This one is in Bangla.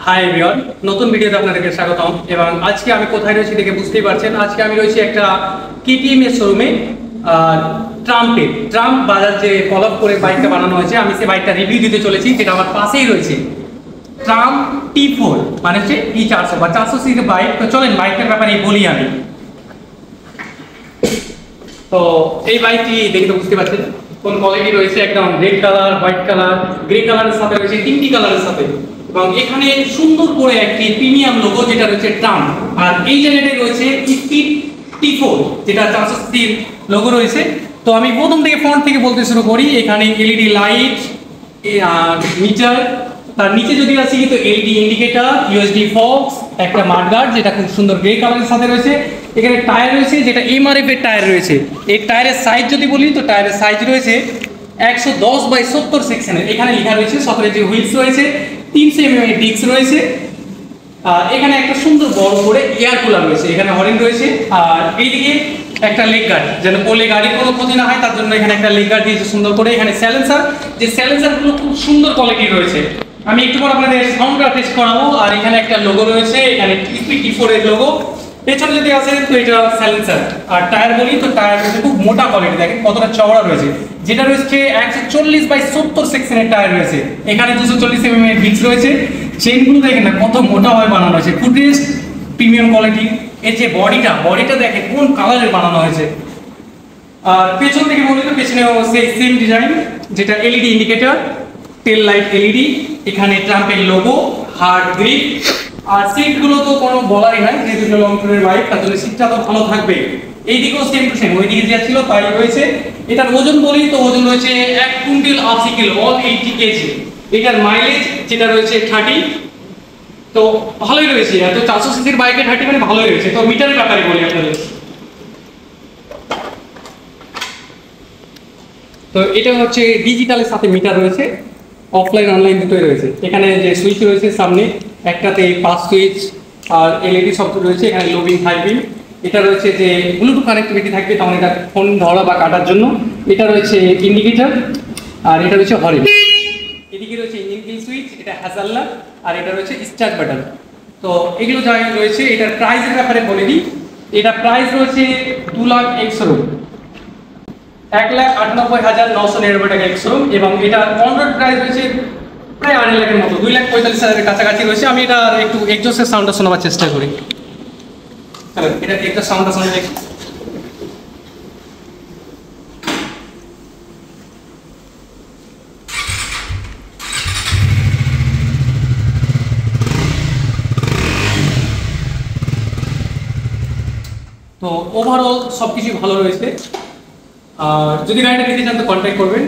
হাই এভরিওয়ান, নতুন ভিডিওতে আপনাদেরকে স্বাগতম। এবং আজকে আমি কোথায় রয়েছি দেখে বুঝতেই পারছেন। আজকে আমি রয়েছি একটা কেটিএম এর শোরুমে। ট্রাম্প বাজার যে কলপ করে বাইকটা বানানো হয়েছে, আমি সেই বাইকটা রিভিউ দিতে চলেছি, যেটা আমার পাশেই রয়েছে। ট্রাম্প T4 মানে হচ্ছে E400 বা 400 সিসির বাইক। তো চলেন বাইকটার ব্যাপারে বলি আমি। তো এই বাইকটি দেখে তো বুঝতে পারছেন কোন কোয়ালিটি রয়েছে। একদম red colour, white colour, grey কালারের সাথে রয়েছে, তিনটি কালারের সাথে। এবং এখানে সুন্দর করে একটি প্রিমিয়াম লোগো যেটা রয়েছে ট্রাম্প। আর এই জায়গাটায় রয়েছে স্পিড T4 যেটা 400 সিসির লোগো রয়েছে। তো আমি প্রথম থেকে ফ্রন্ট থেকে বলতে শুরু করি। এখানে এলইডি লাইট, মিটার, তার নিচে যদি আসি তো এলইডি ইন্ডিকেটর, ইউএসডি ফক্স, একটা মাডগার্ড যেটা খুব সুন্দর গ্রে কালারের সাথে রয়েছে। এখানে টায়ার রয়েছে যেটা এমআরএফ এর টায়ার রয়েছে। এই টায়ারের সাইজ যদি বলি তো টায়ারের সাইজ রয়েছে 110/70 সেকশনের। এখানে লেখা রয়েছে 17 ইঞ্চি হুইলস রয়েছে, 300 mm এর ডিস্ক রয়েছে। এখানে একটা সুন্দর বড় করে এয়ার কুলার রয়েছে, এখানে হর্ন রয়েছে। আর এইদিকে একটা লেগ গার্ড, যেন কোলে গাড়ির কোনো ক্ষতি না হয় তার জন্য এখানে একটা লেগ গার্ড দিয়েছে সুন্দর করে। এখানে স্যালেন্সার, যে স্যালেন্সারগুলো খুব সুন্দর কোয়ালিটি রয়েছে। আমি একটু পর আপনাদের সাউন্ডটা টেস্ট করাবো। আর এখানে একটা লোগো রয়েছে, এখানে স্পিড T4 এর লোগো। পেছনে যদি আসেন তো এটা স্যালেন্সার। আর টায়ার বলি তো টায়ার রয়েছে খুব মোটা কোয়ালিটি, দেখেন কতটা চওড়া রয়েছে। যেটা রয়েছে 140/70 সেকশনের টায়ার রয়েছে। এখানে 240 mm এর ডিস্ক রয়েছে। চেইনগুলো দেখেন না কত মোটাভাবে বানানো হয়েছে, ফুটরেস্ট প্রিমিয়াম কোয়ালিটি। এই যে বডিটা দেখেন কোন কালারের বানানো হয়েছে। আর পেছন থেকে বলি তো পেছনেও সেই সেম ডিজাইন, যেটা এলইডি ইন্ডিকেটর, টেল লাইট এলইডি, এখানে ট্রাম্পের লোগো, হার্ড গ্রিপ। আর সিটগুলো তো কোনো বলারই নাই, যেহেতু লং ট্যুরের বাইক তার জন্য সিটটা তো ভালো থাকবে। এইদিকেও সেম টু সেম, ওইদিকে যা ছিল তাই রয়েছে। এটার ওজন বলি তো ওজন রয়েছে 1 কুইন্টাল 80 কিলো, অল 80 কেজি। এটার মাইলেজ যেটা রয়েছে 30। তো ভালোই রয়েছে, এত 400 সিসির বাইকে 30 মানে ভালোই রয়েছে। তো মিটারের ব্যাপারে বলি আপনাদের। তো এটা হচ্ছে ডিজিটালের সাথে মিটার রয়েছে, অফলাইন অনলাইন দুটোই রয়েছে। এখানে যে সুইচ রয়েছে সামনে, একটাতে পাস সুইচ আর এলইডি সব রয়েছে। এখানে লো বিম, হাই বিম। এটা রয়েছে যে ব্লুটুথ কানেক্টিভিটি থাকবে, তখন এটা ফোন ধরা বা কাটার জন্য। এটা রয়েছে ইন্ডিকেটর, আর এটা রয়েছে হর্ন। এদিকে রয়েছে ইঞ্জিন কিল সুইচ, এটা হ্যাজাল্লা, আর এটা রয়েছে স্টার্ট বাটন। তো এগুলো যা রয়েছে। এটার প্রাইসের ব্যাপারে বলে দিই। এটা প্রাইস রয়েছে 2 লাখ এক্স-শোরুম, 1,98,999 টাকা এক্স-শোরুম। এবং এটা অন রোড প্রাইস রয়েছে প্রায় 2.5 লাখের মতো, 2,45,000 কাছাকাছি রয়েছে। আমি এটা একটু এক্সজস্টের সাউন্ডটা শোনাবার চেষ্টা করি। এটা একটা সাউন্ডটা শোনা দেখি। তো ওভারঅল সবকিছু ভালো রয়েছে। আর যদি গাড়িটা নিতে চান তো কন্ট্যাক্ট করবেন।